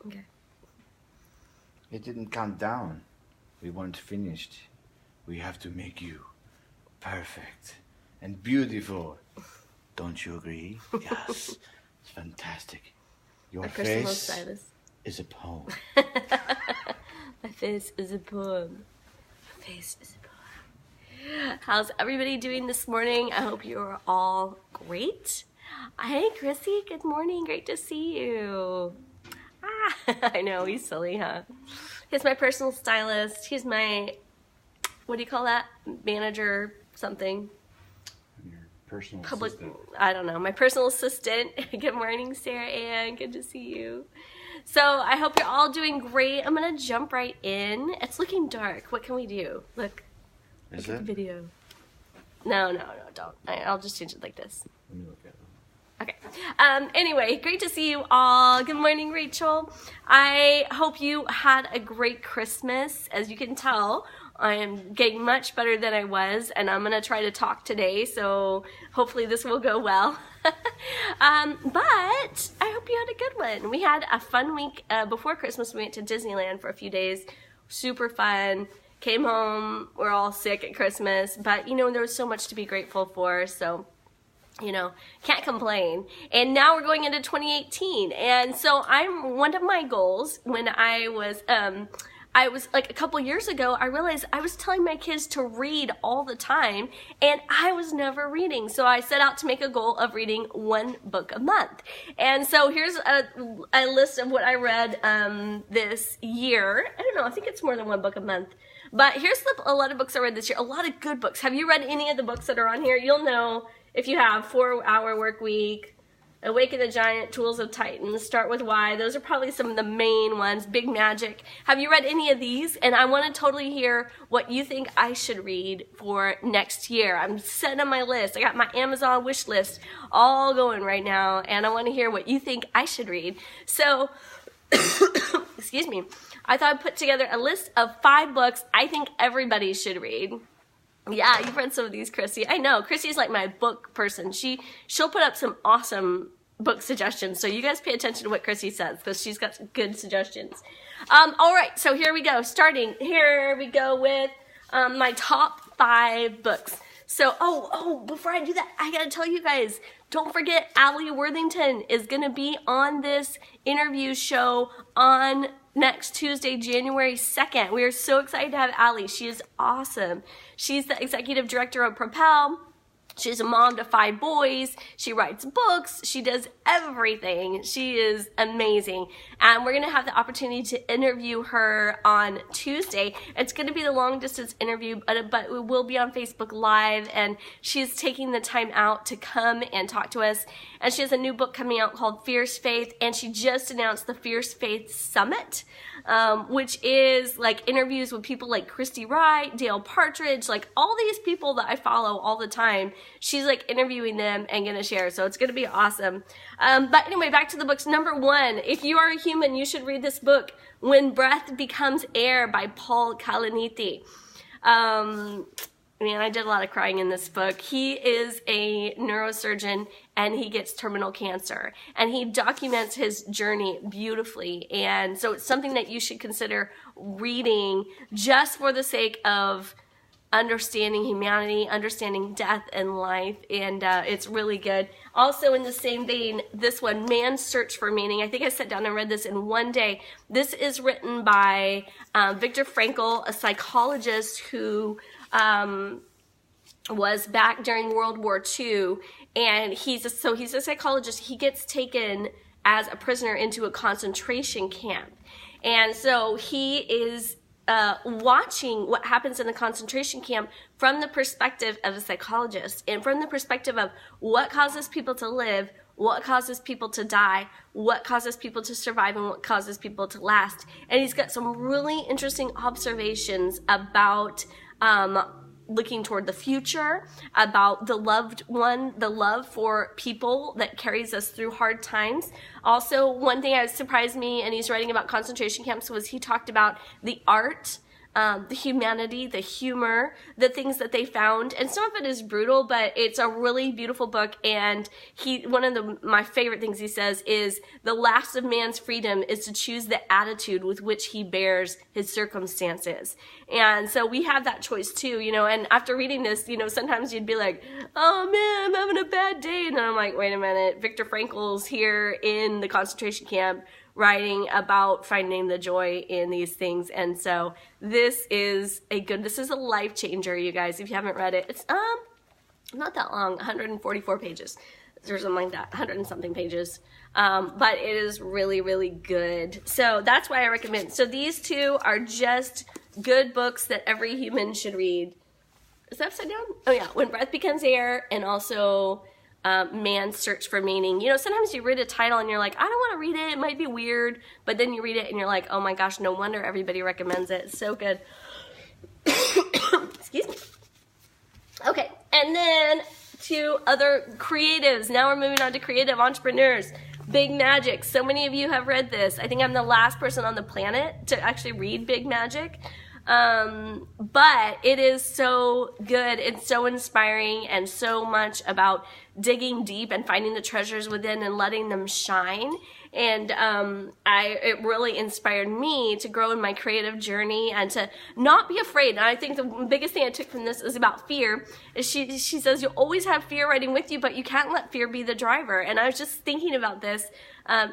Okay. It didn't count down. We weren't finished. We have to make you perfect and beautiful. Don't you agree? Yes. It's fantastic. Your face is a poem. My face is a poem. My face is a poem. How's everybody doing this morning? I hope you're all great. Hey, Chrissy, good morning. Great to see you. I know, he's silly, huh? He's my personal stylist. He's my, what do you call that? Manager something. Your personal assistant. I don't know. My personal assistant. Good morning, Sarah Ann. Good to see you. So I hope you're all doing great. I'm going to jump right in. It's looking dark. What can we do? Look at the video. No, don't. I'll just change it like this. Let me look at it. Okay. Anyway, great to see you all. Good morning, Rachel. I hope you had a great Christmas. As you can tell, I am getting much better than I was, and I'm going to try to talk today, so hopefully this will go well. But I hope you had a good one. We had a fun week before Christmas. We went to Disneyland for a few days. Super fun. Came home. We're all sick at Christmas, but, you know, there was so much to be grateful for, so... you know, can't complain. And now we're going into 2018. And so one of my goals when I was like a couple years ago, I realized I was telling my kids to read all the time and I was never reading. So I set out to make a goal of reading one book a month. And so here's a list of what I read this year. I don't know, I think it's more than one book a month. But here's a lot of books I read this year, a lot of good books. Have you read any of the books that are on here? You'll know. If you have 4-Hour Work Week, Awaken the Giant, Tools of Titans, Start With Why, those are probably some of the main ones, Big Magic. Have you read any of these? And I want to totally hear what you think I should read for next year. I'm setting on my list. I got my Amazon wish list all going right now, and I want to hear what you think I should read. So, excuse me, I thought I'd put together a list of 5 books I think everybody should read. Yeah, you've read some of these, Chrissy. I know. Chrissy's like my book person. She'll put up some awesome book suggestions. So you guys pay attention to what Chrissy says because she's got some good suggestions. All right, so here we go. Here we go with my top 5 books. So, before I do that, I got to tell you guys, don't forget Leah Worthington is going to be on this interview show on next Tuesday, January 2nd. We are so excited to have Allie. She is awesome. She's the executive director of Propel. She's a mom to 5 boys. She writes books. She does everything. She is amazing. And we're going to have the opportunity to interview her on Tuesday. It's going to be the long distance interview, but it will be on Facebook Live. And she's taking the time out to come and talk to us. And she has a new book coming out called Fierce Faith. And she just announced the Fierce Faith Summit, which is like interviews with people like Christy Wright, Dale Partridge, like all these people that I follow all the time. She's like interviewing them and going to share. So it's going to be awesome. But anyway, back to the books. Number 1, if you are a human, you should read this book, When Breath Becomes Air by Paul Kalanithi. Man, I did a lot of crying in this book. He is a neurosurgeon and he gets terminal cancer. And he documents his journey beautifully. And so it's something that you should consider reading just for the sake of understanding humanity, understanding death and life, and it's really good. Also in the same vein, this one, Man's Search for Meaning. I think I sat down and read this in one day. This is written by Viktor Frankl, a psychologist who was back during World War II, and he's a psychologist. He gets taken as a prisoner into a concentration camp, and so he is watching what happens in the concentration camp from the perspective of a psychologist and from the perspective of what causes people to live, what causes people to die, what causes people to survive, and what causes people to last. And he's got some really interesting observations about looking toward the future, about the loved one, the love for people that carries us through hard times. Also, one thing that surprised me, and he's writing about concentration camps, was he talked about the art the humanity, the humor, the things that they found. And some of it is brutal, but it's a really beautiful book. And one of my favorite things he says is the last of man's freedom is to choose the attitude with which he bears his circumstances. And so we have that choice too, and after reading this, sometimes you'd be like, oh man, I'm having a bad day. And then I'm like, wait a minute, Viktor Frankl's here in the concentration camp writing about finding the joy in these things. And so this is a life changer, you guys. If you haven't read it, it's not that long, 144 pages or something like that, 100 and something pages. But it is really, really good. So that's why I recommend. So these two are just good books that every human should read. Is that upside down? Oh yeah, When Breath Becomes Air, and also Man's Search for Meaning. Sometimes you read a title and you're like, I don't want to read it. It might be weird. But then you read it and you're like, oh my gosh, no wonder everybody recommends it. It's so good. Excuse me. Okay, and then to other creatives. Now we're moving on to creative entrepreneurs. Big Magic. So many of you have read this. I think I'm the last person on the planet to actually read Big Magic. But it is so good. It's so inspiring, and so much about digging deep and finding the treasures within and letting them shine. And it really inspired me to grow in my creative journey and to not be afraid. And I think the biggest thing I took from this is about fear. Is she says you always have fear riding with you, but you can't let fear be the driver. And I was just thinking about this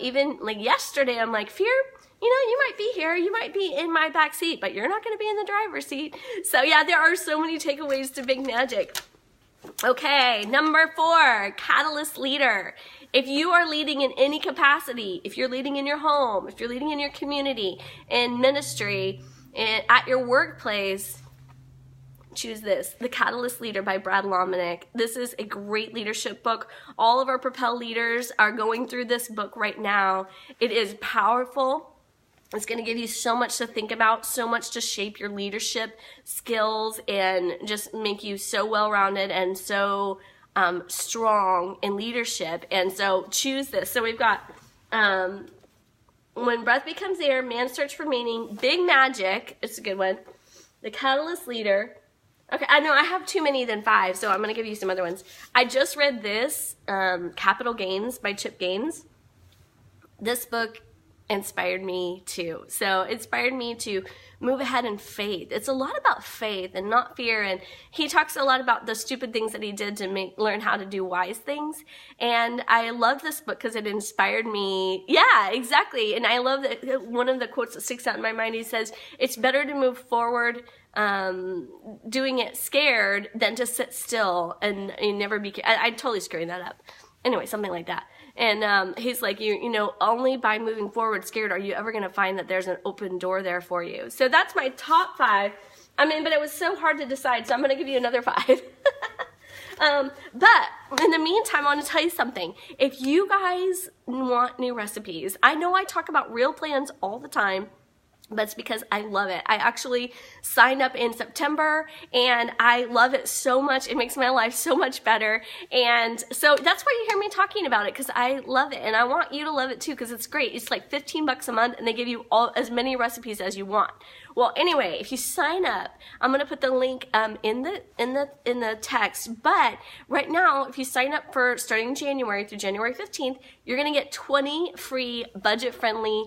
even like yesterday. I'm like, fear, you might be here, you might be in my back seat, but you're not going to be in the driver's seat. So yeah, there are so many takeaways to Big Magic. Okay, number 4, Catalyst Leader. If you are leading in any capacity, if you're leading in your home, if you're leading in your community, in ministry, at your workplace, choose this, The Catalyst Leader by Brad Lomenick. This is a great leadership book. All of our Propel leaders are going through this book right now. It is powerful. It's going to give you so much to think about, so much to shape your leadership skills and just make you so well-rounded and so strong in leadership. And so choose this. So we've got When Breath Becomes Air, Man's Search for Meaning, Big Magic, it's a good one, The Catalyst Leader. Okay, I know I have too many than 5, so I'm going to give you some other ones. I just read this, Capital Gains by Chip Gaines. This book inspired me too. So it inspired me to move ahead in faith. It's a lot about faith and not fear. And he talks a lot about the stupid things that he did to learn how to do wise things. And I love this book because it inspired me. Yeah, exactly. And I love that one of the quotes that sticks out in my mind, he says, it's better to move forward doing it scared than to sit still and never be. I totally screwing that up. Anyway, something like that. And he's like, only by moving forward scared are you ever going to find that there's an open door there for you. So that's my top 5. But it was so hard to decide, so I'm going to give you another 5. But in the meantime, I want to tell you something. If you guys want new recipes, I know I talk about Real Plans all the time, but it's because I love it. I actually signed up in September and I love it so much. It makes my life so much better. And so that's why you hear me talking about it, because I love it. And I want you to love it too, because it's great. It's like $15 a month and they give you as many recipes as you want. Well, anyway, if you sign up, I'm going to put the link in the text. But right now, if you sign up for starting January through January 15th, you're going to get 20 free budget-friendly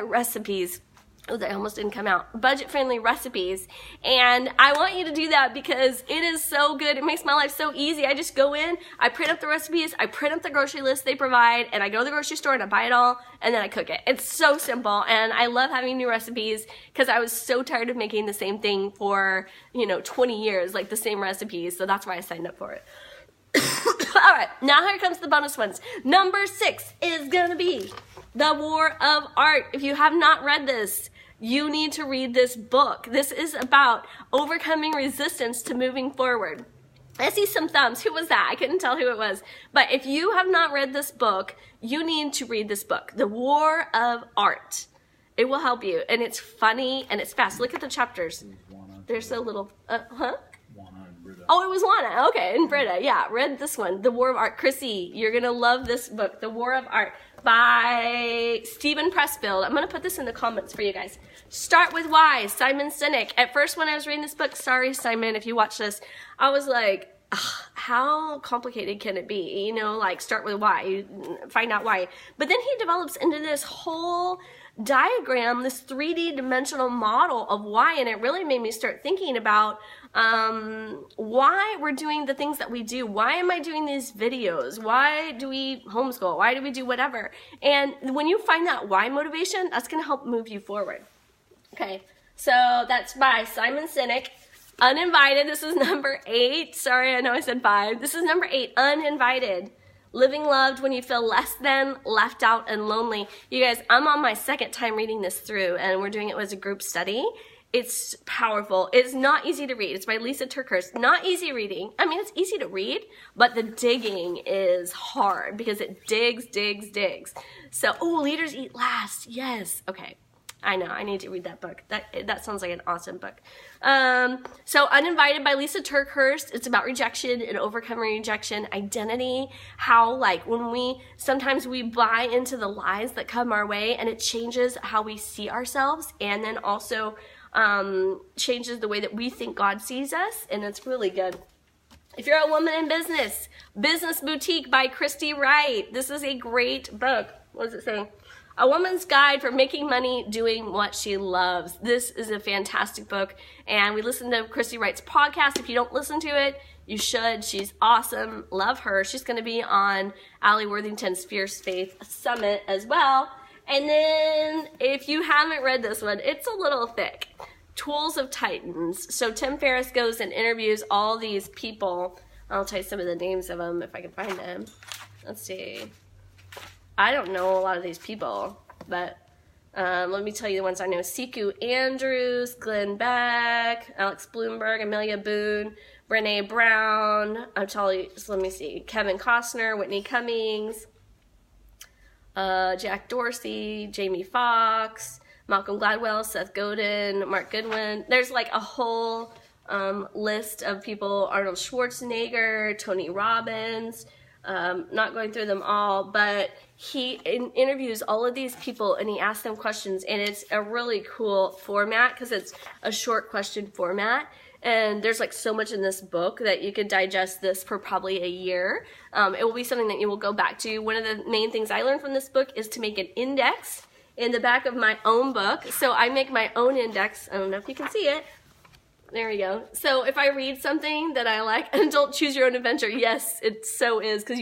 recipes. Oh, that almost didn't come out. Budget-friendly recipes. And I want you to do that because it is so good. It makes my life so easy. I just go in, I print up the recipes, I print up the grocery list they provide, and I go to the grocery store and I buy it all, and then I cook it. It's so simple, and I love having new recipes because I was so tired of making the same thing for, 20 years, like the same recipes, so that's why I signed up for it. All right, now here comes the bonus ones. Number 6 is going to be The War of Art. If you have not read this, you need to read this book. This is about overcoming resistance to moving forward. I see some thumbs. Who was that? I couldn't tell who it was. But if you have not read this book, you need to read this book, The War of Art. It will help you. And it's funny and it's fast. Look at the chapters. There's a little, Oh, it was Juana. Okay, and Britta. Yeah, read this one, The War of Art. Chrissy, you're going to love this book, The War of Art. by Stephen Pressfield. I'm going to put this in the comments for you guys. Start with Why, Simon Sinek. At first when I was reading this book, sorry Simon if you watch this, I was like, how complicated can it be? You know, like start with why, you find out why. But then he develops into this whole diagram, this 3D dimensional model of why, and it really made me start thinking about why we're doing the things that we do. Why am I doing these videos? Why do we homeschool? Why do we do whatever? And when you find that why motivation, that's going to help move you forward. Okay, so that's by Simon Sinek. Uninvited, this is number 8. Sorry, I know I said 5. This is number 8, Uninvited. Living loved when you feel less than, left out, and lonely. You guys, I'm on my second time reading this through, and we're doing it as a group study. It's powerful. It's not easy to read. It's by Leah Turkhurst. Not easy reading. I mean, it's easy to read, but the digging is hard because it digs. So, Leaders Eat Last. Yes. Okay. I know, I need to read that book. That sounds like an awesome book. So Uninvited by Leah Turkhurst. It's about rejection and overcoming rejection, identity, how like when sometimes we buy into the lies that come our way, and it changes how we see ourselves, and then also changes the way that we think God sees us, and it's really good. If you're a woman in business, Business Boutique by Christy Wright. This is a great book. What does it say? A Woman's Guide for Making Money Doing What She Loves. This is a fantastic book, and we listened to Christy Wright's podcast. If you don't listen to it, you should. She's awesome. Love her. She's going to be on Allie Worthington's Fierce Faith Summit as well. And then, if you haven't read this one, it's a little thick. Tools of Titans. So Tim Ferriss goes and interviews all these people. I'll tell you some of the names of them if I can find them. Let's see. I don't know a lot of these people, but let me tell you the ones I know. Siku Andrews, Glenn Beck, Alex Bloomberg, Amelia Boone, Brene Brown. I'll tell you, let me see. Kevin Costner, Whitney Cummings, Jack Dorsey, Jamie Foxx, Malcolm Gladwell, Seth Godin, Mark Goodwin. There's like a whole list of people. Arnold Schwarzenegger, Tony Robbins. Not going through them all, but he interviews all of these people and he asks them questions, and it's a really cool format because it's a short question format, and there's like so much in this book that you could digest this for probably a year. It will be something that you will go back to. One of the main things I learned from this book is to make an index in the back of my own book. So I make my own index. I don't know if you can see it. There we go. So if I read something that I like, and don't choose your own adventure. Yes, it so is, because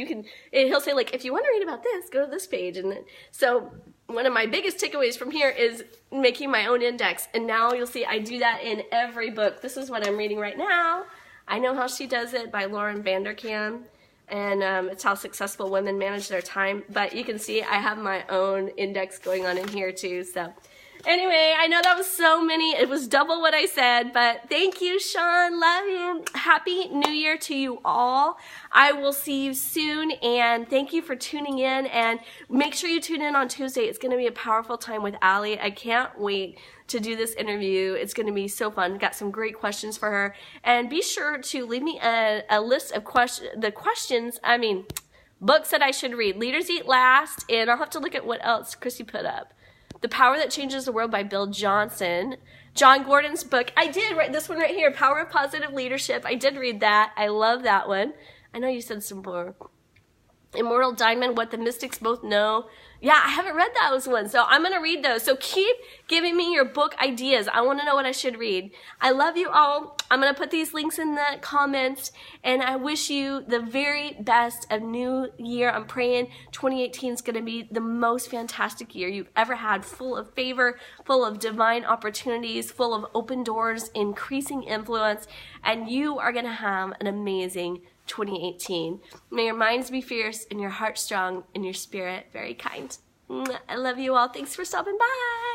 he'll say like, if you want to read about this, go to this page. And then, so one of my biggest takeaways from here is making my own index. And now you'll see I do that in every book. This is what I'm reading right now. I Know How She Does It by Lauren Vanderkam. And it's how successful women manage their time. But you can see I have my own index going on in here too. So anyway, I know that was so many. It was double what I said, but thank you, Sean. Love you. Happy New Year to you all. I will see you soon, and thank you for tuning in. And make sure you tune in on Tuesday. It's going to be a powerful time with Allie. I can't wait to do this interview. It's going to be so fun. Got some great questions for her. And be sure to leave me a list of books that I should read. Leaders Eat Last, and I'll have to look at what else Chrissy put up. The Power That Changes the World by Bill Johnson. John Gordon's book. I did write this one right here, Power of Positive Leadership. I did read that. I love that one. I know you said some more. Immortal Diamond, What the Mystics Both Know. Yeah, I haven't read those ones, so I'm going to read those. So keep giving me your book ideas. I want to know what I should read. I love you all. I'm going to put these links in the comments, and I wish you the very best of New Year. I'm praying 2018 is going to be the most fantastic year you've ever had, full of favor, full of divine opportunities, full of open doors, increasing influence, and you are going to have an amazing 2018. May your minds be fierce and your heart strong and your spirit very kind. I love you all. Thanks for stopping by.